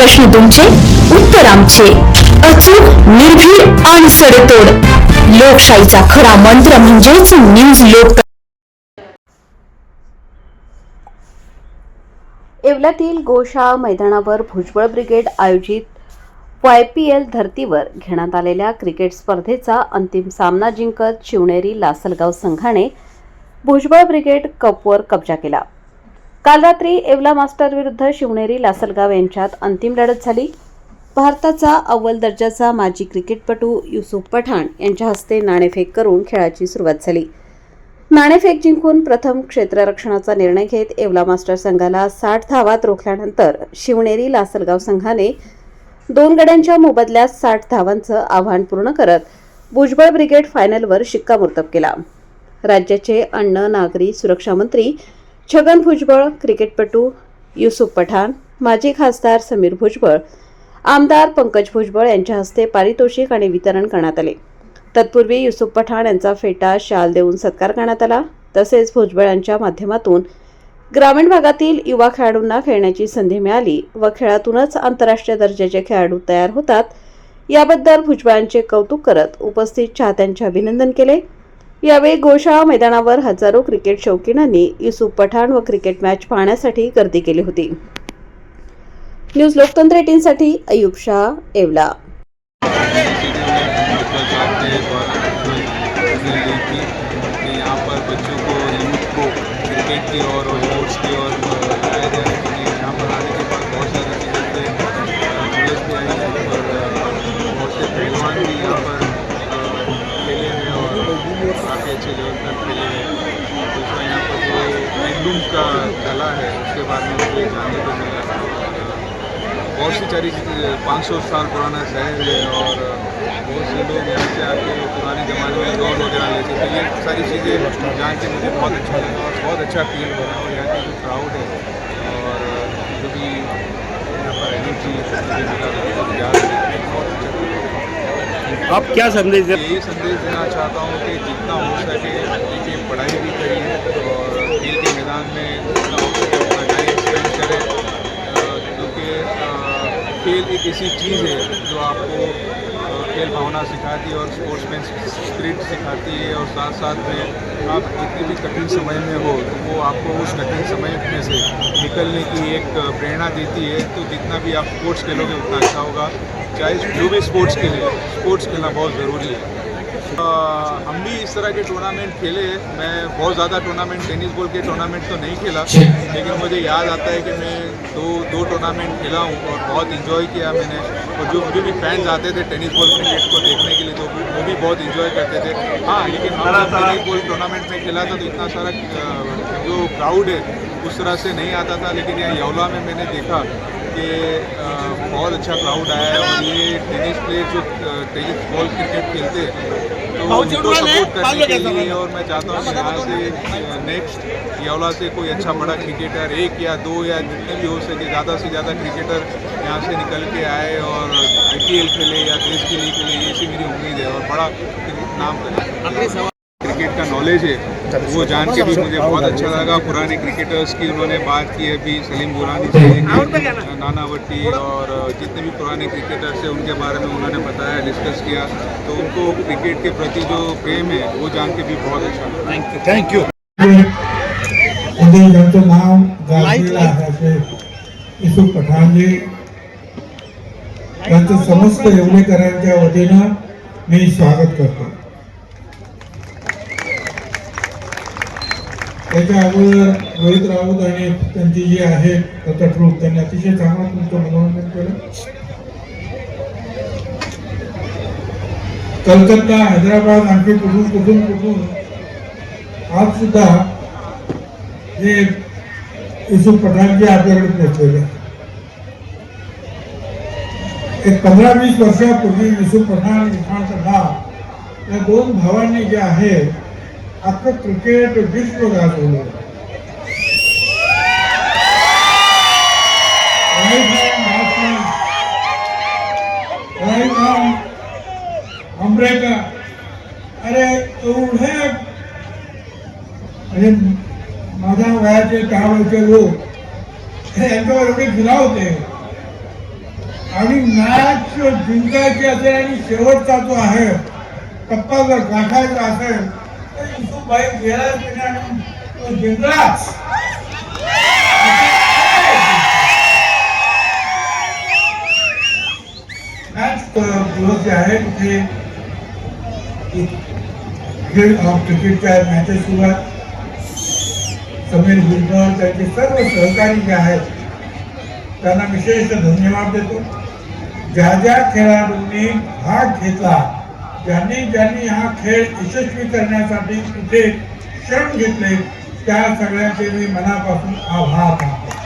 प्रश्न तुमचे, उत्तर आमचे. अचूक, निर्भीड आणि सडेतोड. लोकशाहीचा खरा मंत्र म्हणजेच न्यूज लोक. येवल्यातील गोशाळा मैदानावर भुजबळ ब्रिगेड आयोजित YPL धर्तीवर घेण्यात आलेल्या क्रिकेट स्पर्धेचा अंतिम सामना जिंकत शिवनेरी लासलगाव संघाने भुजबळ ब्रिगेड कपवर कब्जा केला. काल रात्री येवला मास्टर विरुद्ध शिवनेरी लासलगाव यांच्यात अंतिम लढत झाली. भारताचा अव्वल दर्जाचा माजी क्रिकेटपटू युसुफ पठाण यांच्या हस्ते नाणेफेक करून खेळाची सुरुवात झाली. नाणेफेक जिंकून प्रथम क्षेत्ररक्षणाचा निर्णय घेत येवला मास्टर संघाला 60 धावात रोखल्यानंतर शिवनेरी लासलगाव संघाने 2 गड्यांच्या मोबदल्यात 60 धावांचं आव्हान पूर्ण करत भुजबळ ब्रिगेड फायनलवर शिक्कामोर्तब केला. राज्याचे अन्न नागरी सुरक्षा मंत्री छगन भुजबळ, क्रिकेटपटू युसुफ पठाण, माजी खासदार समीर भुजबळ, आमदार पंकज भुजबळ यांच्या हस्ते पारितोषिक आणि वितरण करण्यात आले. तत्पूर्वी युसुफ पठाण यांचा फेटा शाल देऊन सत्कार करण्यात आला. तसेच भुजबळ यांच्या माध्यमातून ग्रामीण भागातील युवा खेळाडूंना खेळण्याची संधी मिळाली व खेळातूनच आंतरराष्ट्रीय दर्जाचे खेळाडू तयार होतात याबद्दल भुजबळांचे कौतुक करत उपस्थित चाहत्यांचे अभिनंदन केले. यावेळी गोशाळा मैदानावर हजारो क्रिकेट शौकीनांनी युसुफ पठाण व क्रिकेट मॅच पाहण्यासाठी गर्दी केली होती. न्यूज लोकतंत्र 18 साठी अयूब शाह, येवला. यहाँ पर बच्चों को यूथ को क्रिकेट की और स्पोर्ट्स की और लाया जाए, क्योंकि यहाँ पर आने के बाद बहुत सारी चीज़ों से नॉलेज भी आई है और बहुत से पहलवान भी यहाँ पर खेले हैं और काफ़ी अच्छे लेवल तक खेले हैं. दूसरा यहाँ पर जो हैंडलूम का कला है उसके बारे में मुझे जानने को मिला. बहुत सी सारी 500 साल पुराना शहर है और बहुत से लोग यहाँ से आके पुराने ज़माने में दौड़ वगैरह लेते थे. ये सारी चीज़ें जान के मुझे बहुत अच्छा लगा और बहुत अच्छा फील हो रहा है. और यहाँ की जो क्राउड है और जो भी यहाँ पर एनर्जी मुझे मिला बहुत अच्छा. आप क्या संदेश दें? यही संदेश देना चाहता हूँ कि जितना हो सके देखिए, पढ़ाई भी करिए और खेल के मैदान में जितना हो सके अपना टाइम स्पेंड करें, क्योंकि खेल एक ऐसी चीज़ है जो आपको खेल भावना सिखाती है और स्पोर्ट्समैन स्पिरिट सिखाती है. और साथ साथ में आप जितने भी कठिन समय में हो तो वो आपको उस कठिन समय में से निकलने की एक प्रेरणा देती है. तो जितना भी आप स्पोर्ट्स खेलोगे उतना अच्छा होगा. चाहे जो भी स्पोर्ट्स खेले, स्पोर्ट्स खेलना बहुत ज़रूरी है. हम भी इस तरह के टूर्नामेंट खेले. मैं बहुत ज़्यादा टूर्नामेंट, टेनिस बॉल के टूर्नामेंट तो नहीं खेला, लेकिन मुझे याद आता है कि मैं दो टूर्नामेंट खेला हूँ और बहुत इन्जॉय किया मैंने. और जो भी फैंस आते थे टेनिस बॉल क्रिकेट को देखने के लिए तो वो भी बहुत इन्जॉय करते थे. हाँ, लेकिन हम जब टेनिस बॉल टूर्नामेंट में खेला था तो इतना सारा जो क्राउड है उस तरह से नहीं आता था. लेकिन यहाँ येवला में मैंने देखा कि बहुत अच्छा क्राउड आया है. और ये टेनिस प्लेयर जो टेनिस बॉल क्रिकेट खेलते हैं तो उनको सपोर्ट करने के लिए, और मैं चाहता हूँ कि यहाँ से नेक्स्ट येवला से कोई अच्छा बड़ा क्रिकेटर, 1 या 2 या जितने भी हो सके ज़्यादा से ज़्यादा क्रिकेटर यहाँ से निकल के आए और IPL खेले या देश के लिए खेले, ऐसी मेरी उम्मीद है. और बड़ा नाम करें. क्रिकेट का नॉलेज है वो जान के भी मुझे बहुत अच्छा लगा. पुराने क्रिकेटर्स की उन्होंने बात की है, अभी सलीम दुरानी से नानावटी और जितने भी पुराने क्रिकेटर्स हैं उनके बारे में उन्होंने बताया, डिस्कस किया. तो उनको क्रिकेट के प्रति जो प्रेम है वो जान के भी बहुत अच्छा लगा. Thank you. त्यांचं नाव गाजलेलं आहे युसुफ पठाणजी. त्यांचं समस्त येवलेकरांच्या वतीनं मी स्वागत करतो. त्याच्या अगोदर रोहित राऊत आणि त्यांची जी आहे कटरूप, त्यांनी अतिशय चांगलं तुमचं मनोरंजन केलं. कलकत्ता, हैदराबाद, आणखी कुठून आज सुद्धा हे युसुफ पठाणजी आपल्याकडे पोहोचलेले. एक 15-20 वर्षापूर्वी युसुफ पठाण इरफानचं नाव या 2 भावांनी जे आहे आपलं क्रिकेट विश्व गाजवलं. आंबरेकर, अरे एवढे म्हणजे माझ्या वयाचे 10 वर्षाचे लोक यांच्यावर एवढे फिरा होते आणि मॅच जिंकायची असेल आणि शेवटचा जो आहे टप्पा जर गाठायचा असेल तर युसुफभाई गेलाच नाही आणि तो जिंकलाच. मॅच दिवस जे आहे तिथे खेळ क्रिकेटच्या मॅचेस सुरू आहेत. समीर भुजबळ त्यांचे सर्व सहकारी जे आहेत त्यांना विशेष धन्यवाद देतो. ज्या ज्या खेळाडूंनी भाग घेतला, ज्यांनी हा खेळ यशस्वी करण्यासाठी कुठे श्रम घेतले, त्या सगळ्यांचे मी मनापासून आभार मानतो.